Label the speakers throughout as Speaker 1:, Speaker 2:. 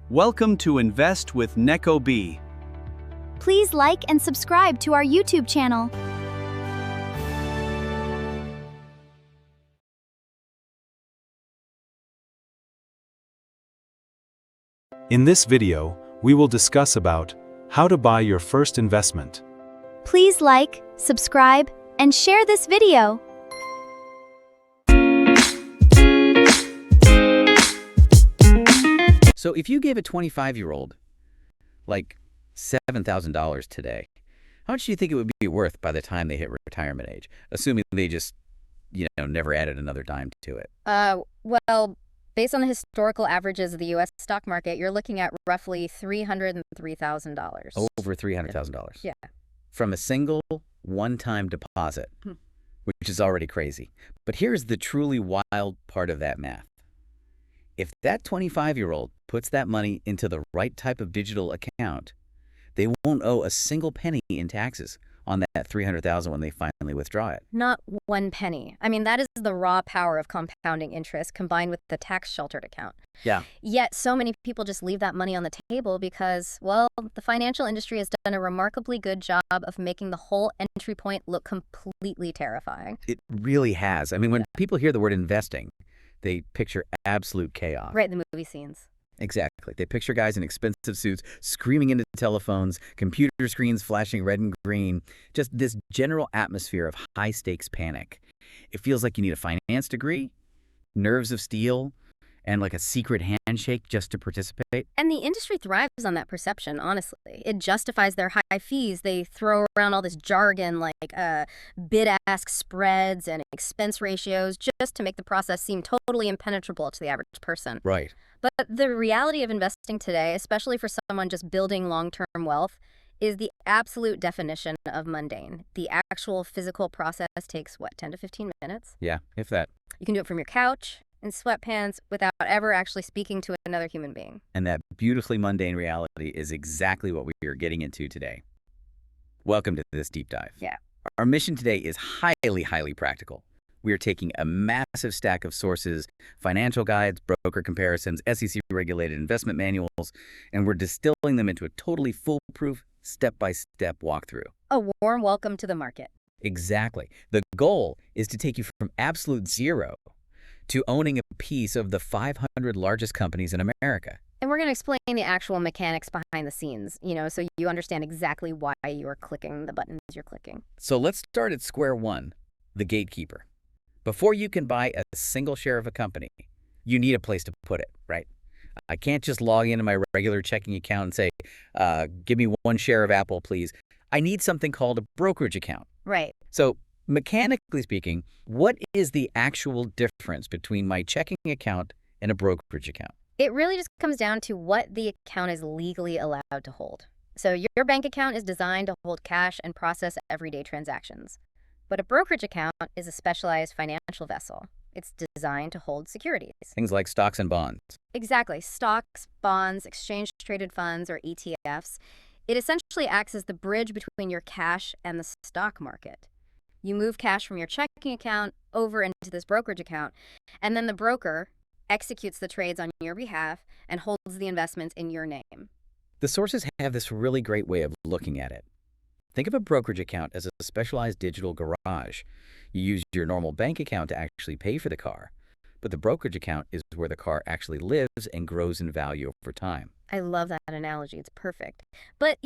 Speaker 1: Welcome to Invest with Neko B.
Speaker 2: Please like and subscribe to our YouTube channel.
Speaker 3: In this video, we will discuss about how to buy your first investment.
Speaker 2: Please like, subscribe, and share this video.
Speaker 4: So if you gave a 25-year-old like $7,000 today, how much do you think it would be worth by the time they hit retirement age, assuming they just, never added another dime to it?
Speaker 5: Well, based on the historical averages of the U.S. stock market, you're looking at roughly $303,000.
Speaker 4: Over $300,000.
Speaker 5: Yeah.
Speaker 4: From a single one-time deposit, which is already crazy. But here's the truly wild part of that math. If that 25-year-old puts that money into the right type of digital account, they won't owe a single penny in taxes on that $300,000 when they finally withdraw it.
Speaker 5: Not one penny. I mean, that is the raw power of compounding interest combined with the tax-sheltered account.
Speaker 4: Yeah.
Speaker 5: Yet so many people just leave that money on the table because, well, the financial industry has done a remarkably good job of making the whole entry point look completely terrifying.
Speaker 4: It really has. I mean, when people hear the word investing, they picture absolute chaos.
Speaker 5: Right, the movie scenes.
Speaker 4: Exactly. They picture guys in expensive suits screaming into telephones, computer screens flashing red and green, just this general atmosphere of high-stakes panic. It feels like you need a finance degree, nerves of steel, and like a secret handshake just to participate.
Speaker 5: And the industry thrives on that perception, honestly. It justifies their high fees. They throw around all this jargon like bid-ask spreads and expense ratios just to make the process seem totally impenetrable to the average person.
Speaker 4: Right.
Speaker 5: But the reality of investing today, especially for someone just building long-term wealth, is the absolute definition of mundane. The actual physical process takes, 10 to 15 minutes?
Speaker 4: Yeah, if that.
Speaker 5: You can do it from your couch, in sweatpants, without ever actually speaking to another human being.
Speaker 4: And that beautifully mundane reality is exactly what we are getting into today. Welcome to this deep dive.
Speaker 5: Yeah.
Speaker 4: Our mission today is highly, highly practical. We are taking a massive stack of sources, financial guides, broker comparisons, SEC-regulated investment manuals, and we're distilling them into a totally foolproof, step-by-step walkthrough.
Speaker 5: A warm welcome to the market.
Speaker 4: Exactly. The goal is to take you from absolute zero to owning a piece of the 500 largest companies in America.
Speaker 5: And we're going to explain the actual mechanics behind the scenes, so you understand exactly why you are clicking the buttons you're clicking.
Speaker 4: So let's start at square one, the gatekeeper. Before you can buy a single share of a company, you need a place to put it, right? I can't just log into my regular checking account and say, give me one share of Apple, please. I need something called a brokerage account.
Speaker 5: Right.
Speaker 4: So mechanically speaking, what is the actual difference between my checking account and a brokerage account?
Speaker 5: It really just comes down to what the account is legally allowed to hold. So your bank account is designed to hold cash and process everyday transactions. But a brokerage account is a specialized financial vessel. It's designed to hold securities.
Speaker 4: Things like stocks and bonds.
Speaker 5: Exactly. Stocks, bonds, exchange-traded funds, or ETFs. It essentially acts as the bridge between your cash and the stock market. You move cash from your checking account over into this brokerage account, and then the broker executes the trades on your behalf and holds the investments in your name.
Speaker 4: The sources have this really great way of looking at it. Think of a brokerage account as a specialized digital garage. You use your normal bank account to actually pay for the car, but the brokerage account is where the car actually lives and grows in value over time.
Speaker 5: I love that analogy. It's perfect. But,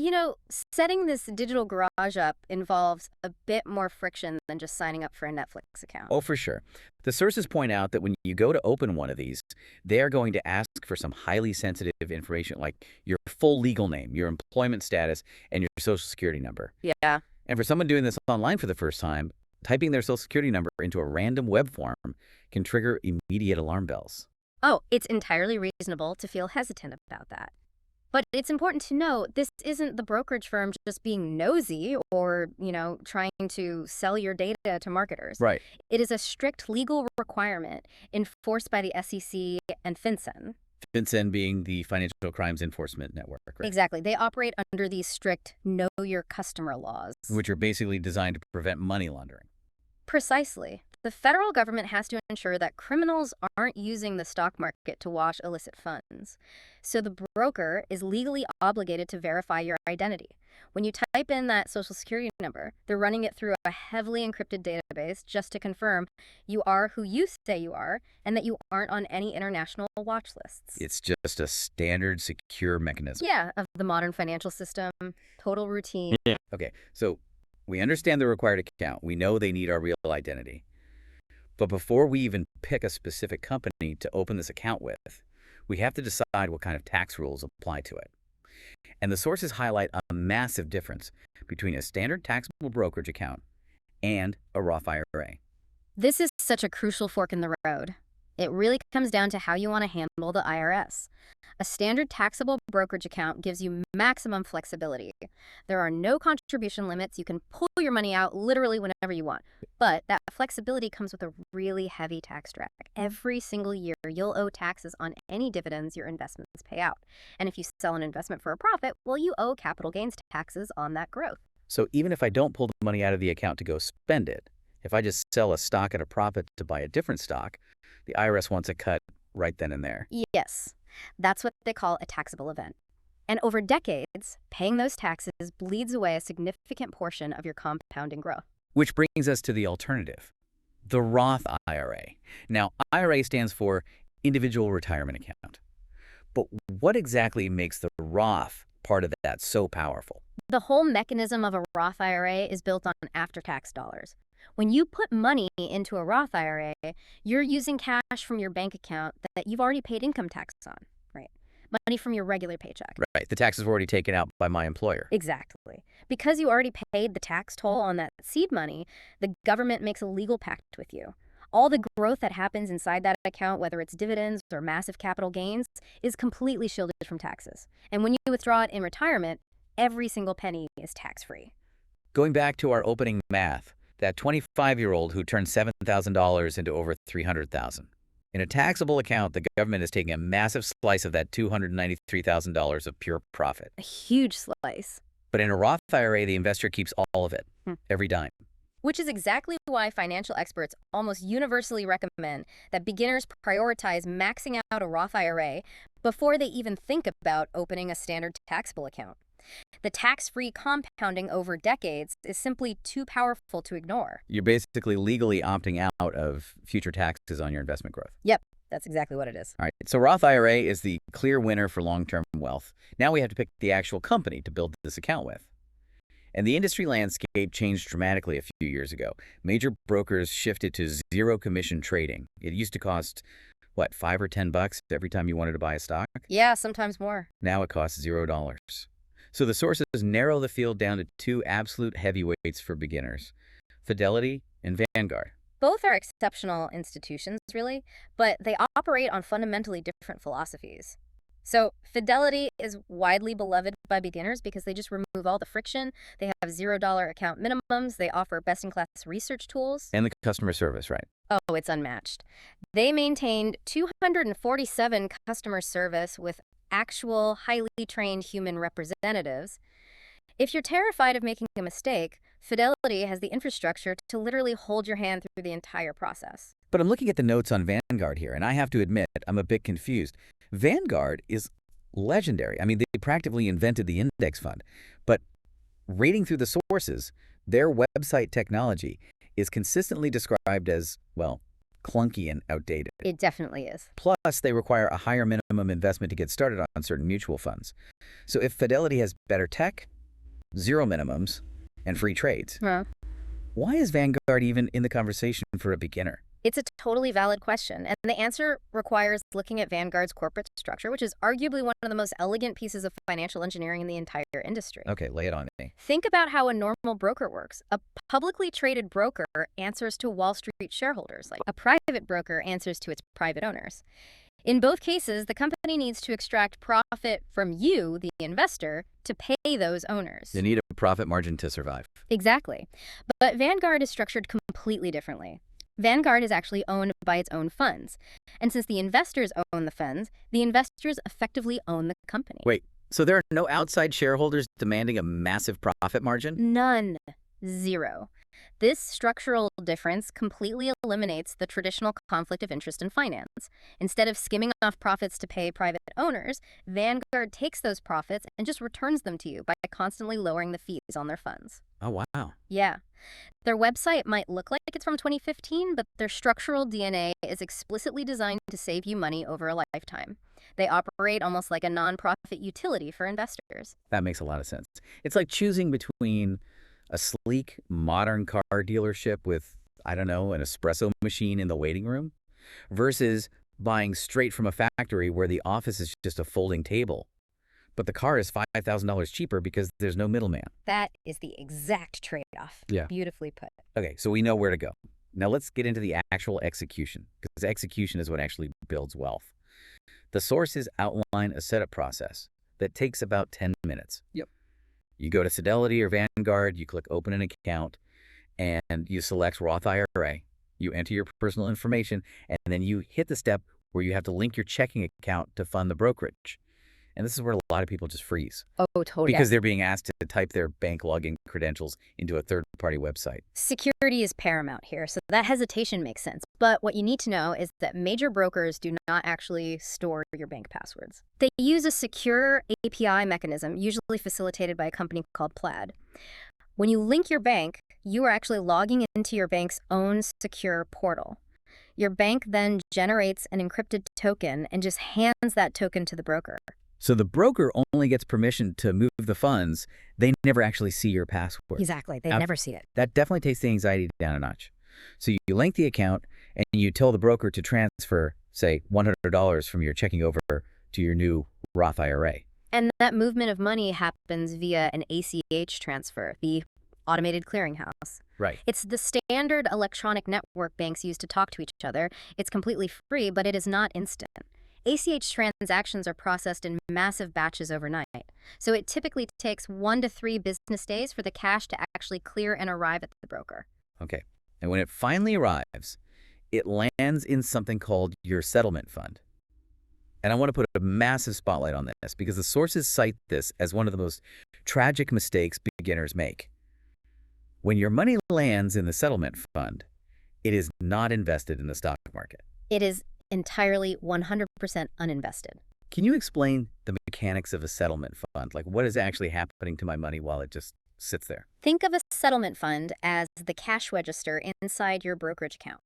Speaker 5: setting this digital garage up involves a bit more friction than just signing up for a Netflix account.
Speaker 4: Oh, for sure. The sources point out that when you go to open one of these, they are going to ask for some highly sensitive information like your full legal name, your employment status, and your social security number.
Speaker 5: Yeah.
Speaker 4: And for someone doing this online for the first time, typing their social security number into a random web form can trigger immediate alarm bells.
Speaker 5: Oh, it's entirely reasonable to feel hesitant about that. But it's important to know this isn't the brokerage firm just being nosy or, trying to sell your data to marketers.
Speaker 4: Right.
Speaker 5: It is a strict legal requirement enforced by the SEC and FinCEN.
Speaker 4: FinCEN being the Financial Crimes Enforcement Network, right?
Speaker 5: Exactly. They operate under these strict know your customer laws.
Speaker 4: Which are basically designed to prevent money laundering.
Speaker 5: Precisely. The federal government has to ensure that criminals aren't using the stock market to wash illicit funds. So the broker is legally obligated to verify your identity. When you type in that social security number, they're running it through a heavily encrypted database just to confirm you are who you say you are and that you aren't on any international watch lists.
Speaker 4: It's just a standard secure mechanism.
Speaker 5: Yeah, of the modern financial system, total routine.
Speaker 4: Okay, so we understand the required account. We know they need our real identity. But before we even pick a specific company to open this account with, we have to decide what kind of tax rules apply to it. And the sources highlight a massive difference between a standard taxable brokerage account and a Roth IRA.
Speaker 5: This is such a crucial fork in the road. It really comes down to how you want to handle the IRS. A standard taxable brokerage account gives you maximum flexibility. There are no contribution limits. You can pull your money out literally whenever you want. But that flexibility comes with a really heavy tax drag. Every single year, you'll owe taxes on any dividends your investments pay out. And if you sell an investment for a profit, well, you owe capital gains taxes on that growth.
Speaker 4: So even if I don't pull the money out of the account to go spend it, if I just sell a stock at a profit to buy a different stock, the IRS wants a cut right then and there.
Speaker 5: Yes, that's what they call a taxable event. And over decades, paying those taxes bleeds away a significant portion of your compounding growth.
Speaker 4: Which brings us to the alternative, the Roth IRA. Now, IRA stands for Individual Retirement Account. But what exactly makes the Roth part of that so powerful?
Speaker 5: The whole mechanism of a Roth IRA is built on after-tax dollars. When you put money into a Roth IRA, you're using cash from your bank account that you've already paid income tax on, right? Money from your regular paycheck.
Speaker 4: Right, the taxes were already taken out by my employer.
Speaker 5: Exactly. Because you already paid the tax toll on that seed money, the government makes a legal pact with you. All the growth that happens inside that account, whether it's dividends or massive capital gains, is completely shielded from taxes. And when you withdraw it in retirement, every single penny is tax-free.
Speaker 4: Going back to our opening math, that 25-year-old who turned $7,000 into over $300,000. In a taxable account, the government is taking a massive slice of that $293,000 of pure profit.
Speaker 5: A huge slice.
Speaker 4: But in a Roth IRA, the investor keeps all of it, every dime.
Speaker 5: Which is exactly why financial experts almost universally recommend that beginners prioritize maxing out a Roth IRA before they even think about opening a standard taxable account. The tax-free compounding over decades is simply too powerful to ignore.
Speaker 4: You're basically legally opting out of future taxes on your investment growth.
Speaker 5: Yep, that's exactly what it is.
Speaker 4: All right, so Roth IRA is the clear winner for long-term wealth. Now we have to pick the actual company to build this account with. And the industry landscape changed dramatically a few years ago. Major brokers shifted to zero commission trading. It used to cost, what, $5 or $10 every time you wanted to buy a stock?
Speaker 5: Yeah, sometimes more.
Speaker 4: Now it costs $0. So the sources narrow the field down to two absolute heavyweights for beginners, Fidelity and Vanguard.
Speaker 5: Both are exceptional institutions, really, but they operate on fundamentally different philosophies. So Fidelity is widely beloved by beginners because they just remove all the friction. They have $0 account minimums. They offer best-in-class research tools.
Speaker 4: And the customer service, right?
Speaker 5: Oh, it's unmatched. They maintained 247 customer service with actual highly trained human representatives. If you're terrified of making a mistake, Fidelity has the infrastructure to literally hold your hand through the entire process.
Speaker 4: But I'm looking at the notes on Vanguard here, and I have to admit, I'm a bit confused. Vanguard is legendary. I mean, they practically invented the index fund. But reading through the sources, their website technology is consistently described as, well, clunky and outdated.
Speaker 5: It definitely is.
Speaker 4: Plus, they require a higher minimum investment to get started on certain mutual funds. So if Fidelity has better tech, zero minimums, and free trades, why is Vanguard even in the conversation for a beginner?
Speaker 5: It's a totally valid question, and the answer requires looking at Vanguard's corporate structure, which is arguably one of the most elegant pieces of financial engineering in the entire industry.
Speaker 4: Okay, lay it on me.
Speaker 5: Think about how a normal broker works. A publicly traded broker answers to Wall Street shareholders, like a private broker answers to its private owners. In both cases, the company needs to extract profit from you, the investor, to pay those owners.
Speaker 4: They need a profit margin to survive.
Speaker 5: Exactly. But Vanguard is structured completely differently. Vanguard is actually owned by its own funds. And since the investors own the funds, the investors effectively own the company.
Speaker 4: Wait, so there are no outside shareholders demanding a massive profit margin?
Speaker 5: None. Zero. This structural difference completely eliminates the traditional conflict of interest in finance. Instead of skimming off profits to pay private owners, Vanguard takes those profits and just returns them to you by constantly lowering the fees on their funds.
Speaker 4: Oh, wow.
Speaker 5: Yeah. Their website might look like it's from 2015, but their structural DNA is explicitly designed to save you money over a lifetime. They operate almost like a nonprofit utility for investors.
Speaker 4: That makes a lot of sense. It's like choosing between a sleek, modern car dealership with, I don't know, an espresso machine in the waiting room versus buying straight from a factory where the office is just a folding table, but the car is $5,000 cheaper because there's no middleman.
Speaker 5: That is the exact trade-off.
Speaker 4: Yeah.
Speaker 5: Beautifully put.
Speaker 4: Okay, so we know where to go. Now let's get into the actual execution, because execution is what actually builds wealth. The sources outline a setup process that takes about 10 minutes.
Speaker 1: Yep.
Speaker 4: You go to Fidelity or Vanguard, you click Open an Account, and you select Roth IRA. You enter your personal information, and then you hit the step where you have to link your checking account to fund the brokerage. And this is where a lot of people just freeze.
Speaker 5: Oh, totally.
Speaker 4: Because they're being asked to type their bank login credentials into a third-party website.
Speaker 5: Security is paramount here, so that hesitation makes sense. But what you need to know is that major brokers do not actually store your bank passwords. They use a secure API mechanism, usually facilitated by a company called Plaid. When you link your bank, you are actually logging into your bank's own secure portal. Your bank then generates an encrypted token and just hands that token to the broker.
Speaker 4: So the broker only gets permission to move the funds. They never actually see your password.
Speaker 5: Exactly. They
Speaker 4: Now,
Speaker 5: never see it.
Speaker 4: That definitely takes the anxiety down a notch. So you link the account and you tell the broker to transfer, say, $100 from your checking over to your new Roth IRA.
Speaker 5: And that movement of money happens via an ACH transfer, the automated clearinghouse.
Speaker 4: Right.
Speaker 5: It's the standard electronic network banks use to talk to each other. It's completely free, but it is not instant. ACH transactions are processed in massive batches overnight, so it typically takes 1 to 3 business days for the cash to actually clear and arrive at the broker.
Speaker 4: Okay. And when it finally arrives, it lands in something called your settlement fund. And I want to put a massive spotlight on this because the sources cite this as one of the most tragic mistakes beginners make. When your money lands in the settlement fund, it is not invested in the stock market.
Speaker 5: It is entirely 100% uninvested.
Speaker 4: Can you explain the mechanics of a settlement fund? Like what is actually happening to my money while it just sits there?
Speaker 5: Think of a settlement fund as the cash register inside your brokerage account.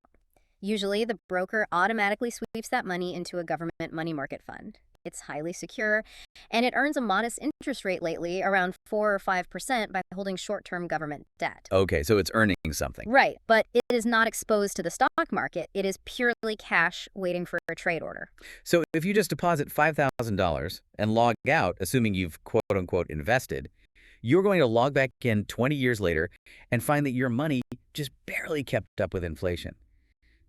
Speaker 5: Usually, the broker automatically sweeps that money into a government money market fund. It's highly secure, and it earns a modest interest rate lately, around 4 or 5% by holding short-term government debt.
Speaker 4: Okay, so it's earning something.
Speaker 5: Right, but it is not exposed to the stock market. It is purely cash waiting for a trade order.
Speaker 4: So if you just deposit $5,000 and log out, assuming you've quote-unquote invested, you're going to log back in 20 years later and find that your money just barely kept up with inflation.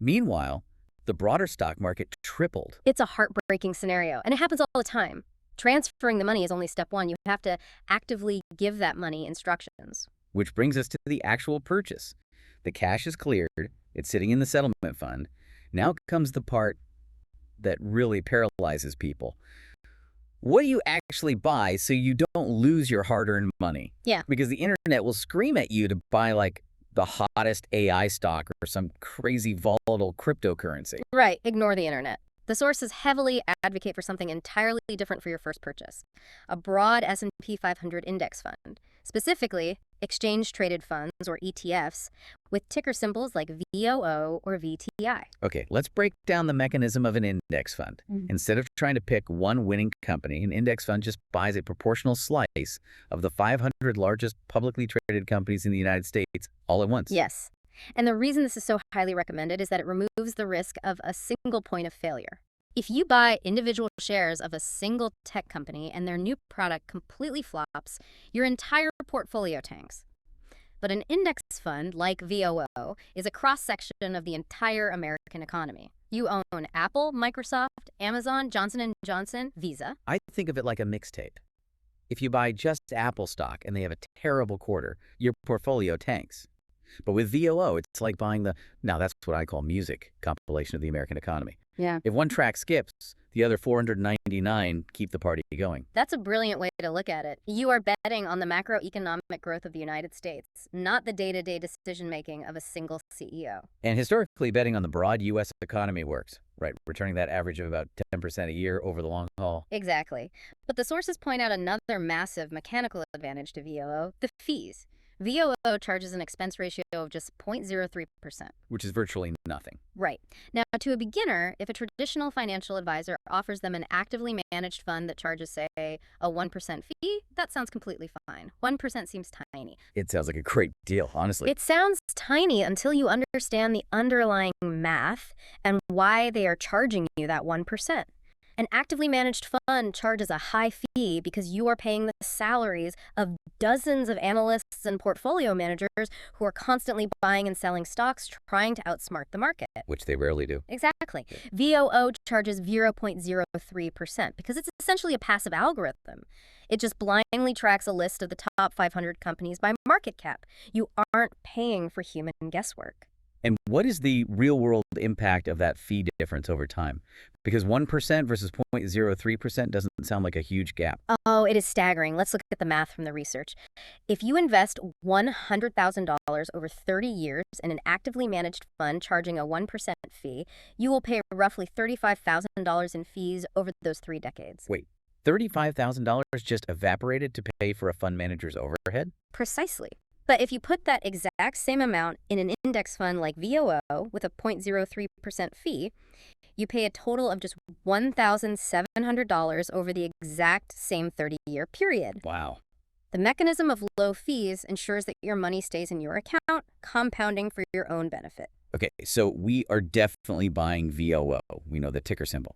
Speaker 4: Meanwhile, the broader stock market tripled.
Speaker 5: It's a heartbreaking scenario, and it happens all the time. Transferring the money is only step one. You have to actively give that money instructions.
Speaker 4: Which brings us to the actual purchase. The cash is cleared. It's sitting in the settlement fund. Now comes the part that really paralyzes people. What do you actually buy so you don't lose your hard-earned money?
Speaker 5: Yeah.
Speaker 4: Because the internet will scream at you to buy like the hottest AI stock or some crazy volatile cryptocurrency.
Speaker 5: Right, ignore the internet. The sources heavily advocate for something entirely different for your first purchase, a broad S&P 500 index fund, specifically exchange-traded funds, or ETFs, with ticker symbols like VOO or VTI.
Speaker 4: Okay, let's break down the mechanism of an index fund. Instead of trying to pick one winning company, an index fund just buys a proportional slice of the 500 largest publicly traded companies in the United States all at once.
Speaker 5: Yes. And the reason this is so highly recommended is that it removes the risk of a single point of failure. If you buy individual shares of a single tech company and their new product completely flops, your entire portfolio tanks. But an index fund like VOO is a cross-section of the entire American economy. You own Apple, Microsoft, Amazon, Johnson & Johnson, Visa.
Speaker 4: I think of it like a mixtape. If you buy just Apple stock and they have a terrible quarter, your portfolio tanks. But with VOO, it's like buying now that's what I call music compilation of the American economy.
Speaker 5: Yeah.
Speaker 4: If one track skips, the other 499 keep the party going.
Speaker 5: That's a brilliant way to look at it. You are betting on the macroeconomic growth of the United States, not the day-to-day decision-making of a single CEO.
Speaker 4: And historically, betting on the broad U.S. economy works, right? Returning that average of about 10% a year over the long haul.
Speaker 5: Exactly. But the sources point out another massive mechanical advantage to VOO, the fees. VOO charges an expense ratio of just 0.03%.
Speaker 4: Which is virtually nothing.
Speaker 5: Right. Now, to a beginner, if a traditional financial advisor offers them an actively managed fund that charges, say, a 1% fee, that sounds completely fine. 1% seems tiny.
Speaker 4: It sounds like a great deal, honestly.
Speaker 5: It sounds tiny until you understand the underlying math and why they are charging you that 1%. An actively managed fund charges a high fee because you are paying the salaries of dozens of analysts and portfolio managers who are constantly buying and selling stocks trying to outsmart the market.
Speaker 4: Which they rarely do.
Speaker 5: Exactly. VOO charges 0.03% because it's essentially a passive algorithm. It just blindly tracks a list of the top 500 companies by market cap. You aren't paying for human guesswork.
Speaker 4: And what is the real-world impact of that fee difference over time? Because 1% versus 0.03% doesn't sound like a huge gap.
Speaker 5: Oh, it is staggering. Let's look at the math from the research. If you invest $100,000 over 30 years in an actively managed fund charging a 1% fee, you will pay roughly $35,000 in fees over those 3 decades.
Speaker 4: Wait, $35,000 just evaporated to pay for a fund manager's overhead?
Speaker 5: Precisely. But if you put that exact same amount in an index fund like VOO with a 0.03% fee, you pay a total of just $1,700 over the exact same 30-year period.
Speaker 4: Wow.
Speaker 5: The mechanism of low fees ensures that your money stays in your account, compounding for your own benefit.
Speaker 4: Okay, so we are definitely buying VOO. We know the ticker symbol.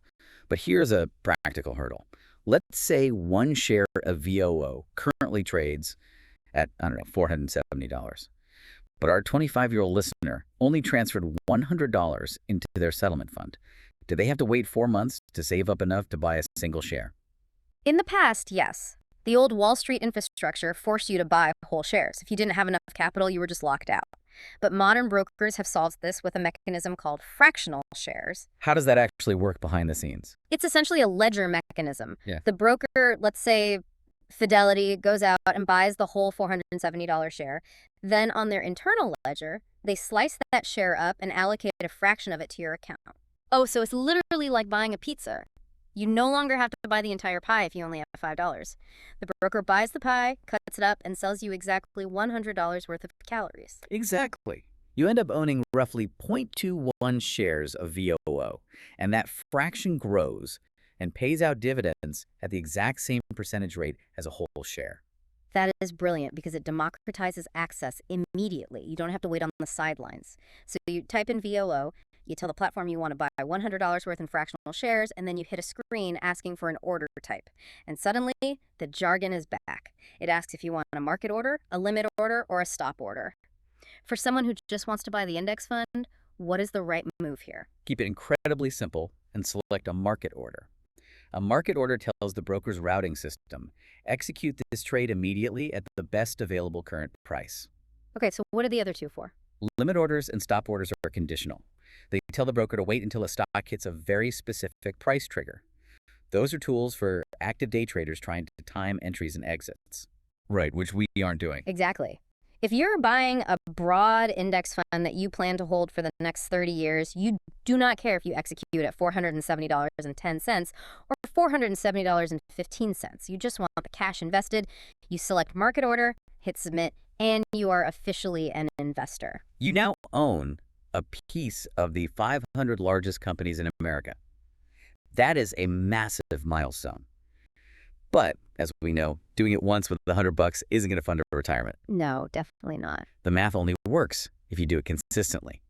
Speaker 4: But here's a practical hurdle. Let's say one share of VOO currently trades at, I don't know, $470. But our 25-year-old listener only transferred $100 into their settlement fund. Do they have to wait 4 months to save up enough to buy a single share?
Speaker 5: In the past, yes. The old Wall Street infrastructure forced you to buy whole shares. If you didn't have enough capital, you were just locked out. But modern brokers have solved this with a mechanism called fractional shares.
Speaker 4: How does that actually work behind the scenes?
Speaker 5: It's essentially a ledger mechanism.
Speaker 4: Yeah.
Speaker 5: The broker, let's say Fidelity, goes out and buys the whole $470 share. Then on their internal ledger, they slice that share up and allocate a fraction of it to your account. Oh, so it's literally like buying a pizza. You no longer have to buy the entire pie if you only have $5. The broker buys the pie, cuts it up, and sells you exactly $100 worth of calories.
Speaker 4: Exactly. You end up owning roughly 0.21 shares of VOO, and that fraction grows and pays out dividends at the exact same percentage rate as a whole share.
Speaker 5: That is brilliant because it democratizes access immediately. You don't have to wait on the sidelines. So you type in VOO, you tell the platform you want to buy $100 worth in fractional shares, and then you hit a screen asking for an order type. And suddenly, the jargon is back. It asks if you want a market order, a limit order, or a stop order. For someone who just wants to buy the index fund, what is the right move here?
Speaker 4: Keep it incredibly simple and select a market order. A market order tells the broker's routing system, execute this trade immediately at the best available current price.
Speaker 5: Okay, so what are the other two for?
Speaker 4: Limit orders and stop orders are conditional. They tell the broker to wait until a stock hits a very specific price trigger. Those are tools for active day traders trying to time entries and exits. Right, which we aren't doing.
Speaker 5: Exactly. If you're buying a broad index fund that you plan to hold for the next 30 years, you do not care if you execute at $470.10 or $470.15. You just want the cash invested. You select market order, hit submit, and you are officially an investor.
Speaker 4: You now own a piece of the 500 largest companies in America. That is a massive milestone. But, as we know, doing it once with $100 isn't going to fund a retirement.
Speaker 5: No, definitely not.
Speaker 4: The math only works if you do it consistently.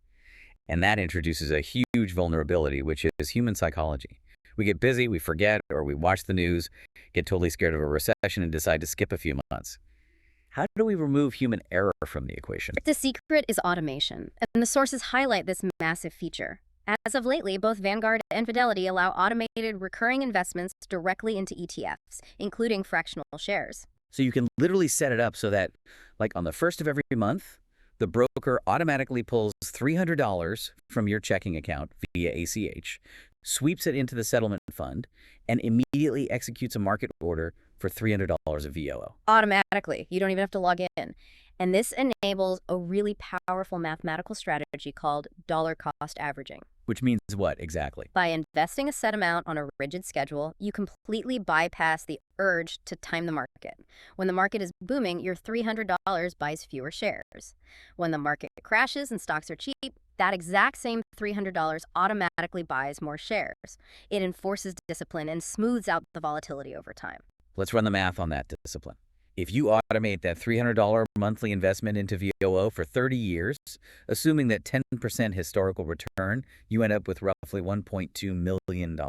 Speaker 4: And that introduces a huge vulnerability, which is human psychology. We get busy, we forget, or we watch the news, get totally scared of a recession, and decide to skip a few months. How do we remove human error from the equation?
Speaker 5: The secret is automation, and the sources highlight this massive feature. As of lately, both Vanguard and Fidelity allow automated recurring investments directly into ETFs, including fractional shares.
Speaker 4: So you can literally set it up so that, like on the first of every month, the broker automatically pulls $300 from your checking account via ACH, sweeps it into the settlement fund, and immediately executes a market order for $300 of VOO.
Speaker 5: Automatically. You don't even have to log in. And this enables a really powerful mathematical strategy called dollar cost averaging.
Speaker 4: Which means what exactly?
Speaker 5: By investing a set amount on a rigid schedule, you completely bypass the urge to time the market. When the market is booming, your $300 buys fewer shares. When the market crashes and stocks are cheap, that exact same $300 automatically buys more shares. It enforces discipline and smooths out the volatility over time.
Speaker 4: Let's run the math on that discipline. If you automate that $300 monthly investment into VOO for 30 years, assuming that 10% historical return, you end up with roughly $1.2 million.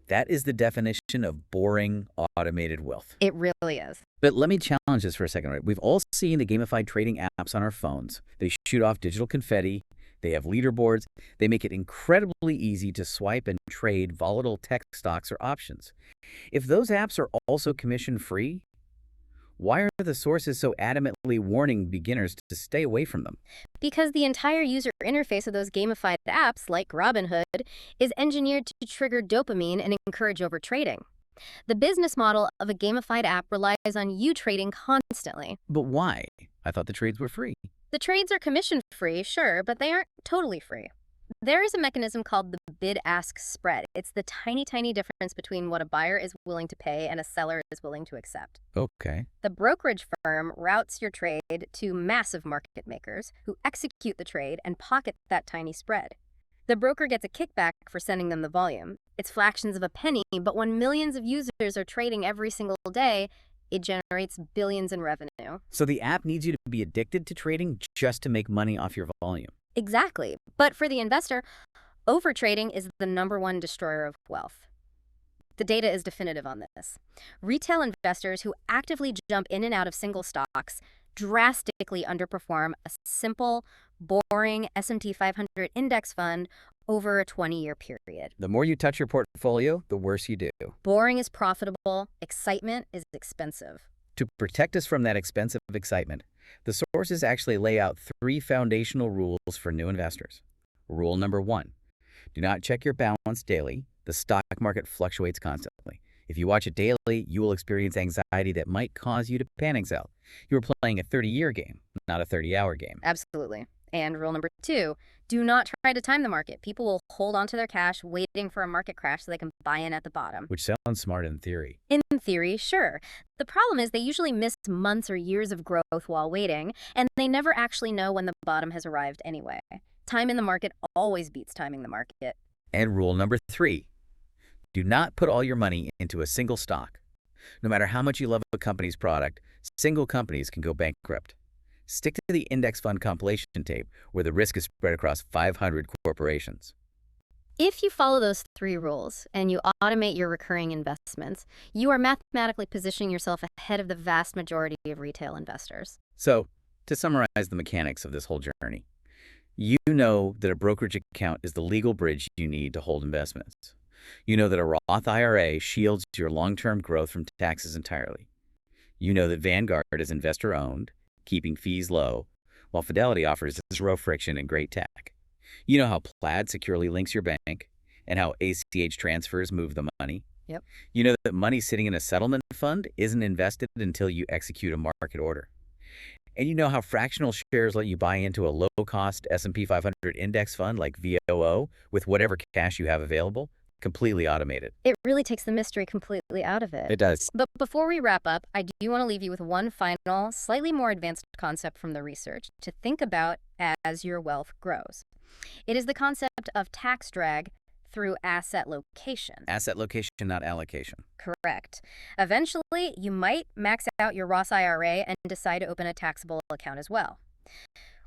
Speaker 4: That is the definition of boring automated wealth.
Speaker 5: It really is.
Speaker 4: But let me challenge this for a second. Right? We've all seen the gamified trading apps on our phones. They shoot off digital confetti. They have leaderboards. They make it incredibly easy to swipe and trade volatile tech stocks or options. If those apps are also commission-free, why are the sources so adamantly warning beginners to stay away from them?
Speaker 5: Because the entire user interface of those gamified apps, like Robinhood, is engineered to trigger dopamine and encourage overtrading. The business model of a gamified app relies on you trading constantly.
Speaker 4: But why? I thought the trades were free.
Speaker 5: The trades are commission-free, sure, but they aren't totally free. There is a mechanism called the bid-ask spread. It's the tiny, tiny difference between what a buyer is willing to pay and a seller is willing to accept.
Speaker 4: Okay.
Speaker 5: The brokerage firm routes your trade to massive market makers who execute the trade and pocket that tiny spread. The broker gets a kickback for sending them the volume. It's fractions of a penny, but when millions of users are trading every single day, it generates billions in revenue.
Speaker 4: So the app needs you to be addicted to trading just to make money off your volume.
Speaker 5: Exactly. But for the investor, overtrading is the #1 destroyer of wealth. The data is definitive on this. Retail investors who actively jump in and out of single stocks drastically underperform a simple, boring S&P 500 index fund over a 20-year period.
Speaker 4: The more you touch your portfolio, the worse you do.
Speaker 5: Boring is profitable. Excitement is expensive.
Speaker 4: To protect us from that expensive excitement, the sources actually lay out 3 foundational rules for new investors. Rule number 1, do not check your balance daily. The stock market fluctuates constantly. If you watch it daily, you will experience anxiety that might cause you to panic sell. You are playing a 30-year game, not a 30-hour game.
Speaker 5: Absolutely. And rule number 2, do not try to time the market. People will hold onto their cash waiting for a market crash so they can buy in at the bottom.
Speaker 4: Which sounds smart in theory.
Speaker 5: In theory, sure. The problem is they usually miss months or years of growth while waiting, and they never actually know when the bottom has arrived anyway. Time in the market always beats timing the market.
Speaker 4: And rule number 3, do not put all your money into a single stock. No matter how much you love a company's product, single companies can go bankrupt. Stick to the index fund compilation tape, where the risk is spread across 500 corporations.
Speaker 5: If you follow those 3 rules and you automate your recurring investments, you are mathematically positioning yourself ahead of the vast majority of retail investors.
Speaker 4: So, to summarize the mechanics of this whole journey, you know that a brokerage account is the legal bridge you need to hold investments. You know that a Roth IRA shields your long-term growth from taxes entirely. You know that Vanguard is investor-owned, keeping fees low, while Fidelity offers zero friction and great tech. You know how Plaid securely links your bank, and how ACH transfers move the money.
Speaker 5: Yep.
Speaker 4: You know that money sitting in a settlement fund isn't invested until you execute a market order. And you know how fractional shares let you buy into a low-cost S&P 500 index fund like VOO with whatever cash you have available, completely automated.
Speaker 5: It really takes the mystery completely out of it.
Speaker 4: It does.
Speaker 5: But before we wrap up, I do want to leave you with one final, slightly more advanced concept from the research to think about as your wealth grows. It is the concept of tax drag through asset location.
Speaker 4: Asset location, not allocation.
Speaker 5: Correct. Eventually, you might max out your Roth IRA and decide to open a taxable account as well.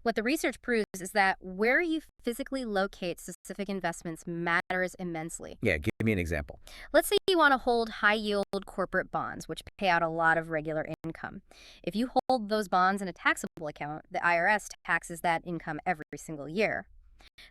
Speaker 5: What the research proves is that where you physically locate specific investments matters immensely.
Speaker 4: Yeah, give me an example.
Speaker 5: Let's say you want to hold high-yield corporate bonds, which pay out a lot of regular income. If you hold those bonds in a taxable account, the IRS taxes that income every single year.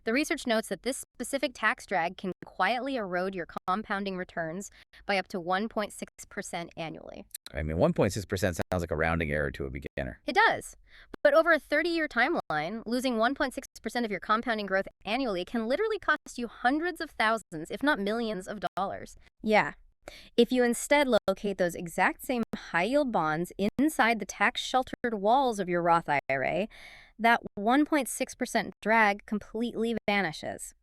Speaker 5: The research notes that this specific tax drag can quietly erode your compounding returns by up to 1.6% annually.
Speaker 4: I mean, 1.6% sounds like a rounding error to a beginner.
Speaker 5: It does. But over a 30-year timeline, losing 1.6% of your compounding growth annually can literally cost you hundreds of thousands, if not millions of dollars. Yeah. If you instead locate those exact same high-yield bonds inside the tax-sheltered walls of your Roth IRA, that 1.6% drag completely vanishes.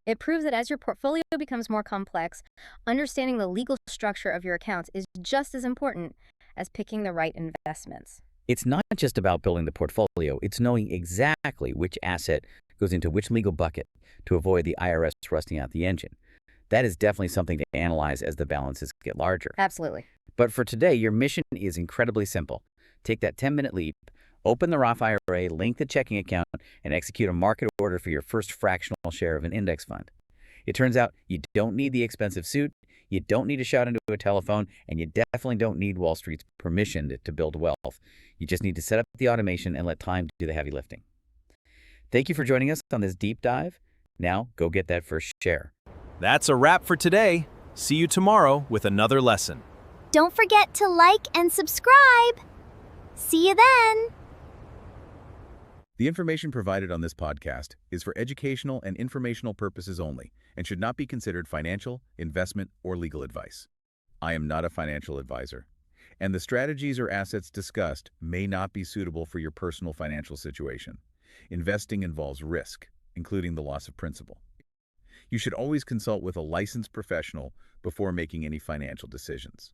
Speaker 5: It proves that as your portfolio becomes more complex, understanding the legal structure of your accounts is just as important as picking the right investments.
Speaker 4: It's not just about building the portfolio, it's knowing exactly which asset goes into which legal bucket to avoid the IRS rusting out the engine. That is definitely something to analyze as the balances get larger.
Speaker 5: Absolutely.
Speaker 4: But for today, your mission is incredibly simple. Take that 10-minute leap, open the Roth IRA, link the checking account, and execute a market order for your first fractional share of an index fund. It turns out you don't need the expensive suit, you don't need to shout into a telephone, and you definitely don't need Wall Street's permission to build wealth. You just need to set up the automation and let time do the heavy lifting. Thank you for joining us on this deep dive. Now, go get that first share.
Speaker 1: That's a wrap for today. See you tomorrow with another lesson.
Speaker 2: Don't forget to like and subscribe. See you then.
Speaker 6: The information provided on this podcast is for educational and informational purposes only and should not be considered financial, investment, or legal advice. I am not a financial advisor, and the strategies or assets discussed may not be suitable for your personal financial situation. Investing involves risk, including the loss of principal. You should always consult with a licensed professional before making any financial decisions.